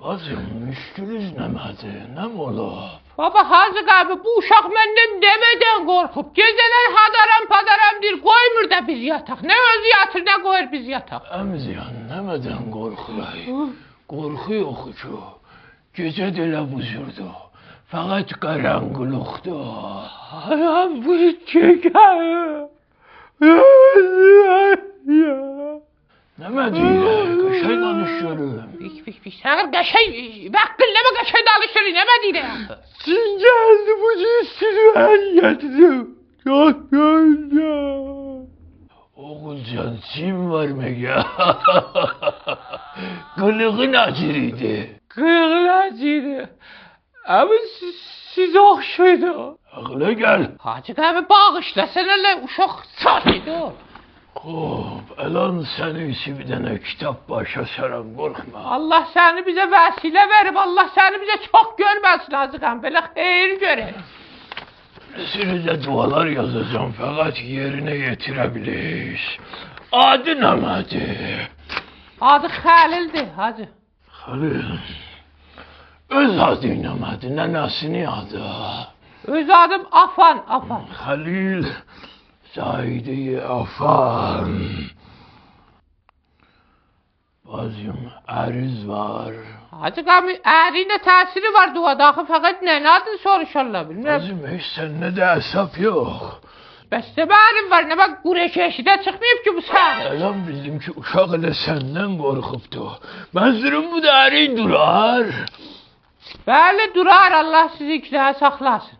Bacım, müşkülüz nəmədir, nəm olub? Baba Hacı abi bu uşaq məndən demeden korkup geceler hadaram deyir koymur da biz yatak. Ne özü yatır ne koyur biz yatak. Əmziyan, nəmədən qorxulay? Qorxu yox ki. Gecə də elə buzurdu. Fəqət qaranqılıqdır. Anam bu çeker. Nəmə deyirək? Qəşəng danış görüm. Pik. Sen qəşəy, vaqqilleme qəşəy dalışırı ne deyir? Çin gəldi bu cinsini mən yedim. Oğulcan, Çin var məgə? Qılığın acır idi. Qılığın acıydı. Ama siz oxşuydu. Ağla gəl. Hacı abi bağışlasın elə uşaq saf idi o. Xob, əlan səni bir dənə kitab başa saram, qorxma. Allah səni bizə vəsilə verib, Allah səni bizə çox görməsin Hacıqam, belə xeyir görək. Sürü də dualar yazacağım, fəqət yerinə yetirə bilir. Adı nəmədir? Adı Xəlildir, Hacı. Xəlil, öz adı nəmədir, nənəsinin adı? Öz adım Afan. Xəlil, Zahidi Afan. Bacım, əriz var. Hacıqam, əriylə təsiri var duada, axı fəqət nənə adını soruşarlar, bilmirəm. Bacım, heç səndə də əsab yox. Bəs də bərim var, nə bak qurəş eşidə çıxmayıb ki bu sən. Əlan bildim ki, uşaq elə səndən qorxubdu. Mənzirim bu da ərin durar. Bəli, durar, Allah sizi ikiləhə saxlasın.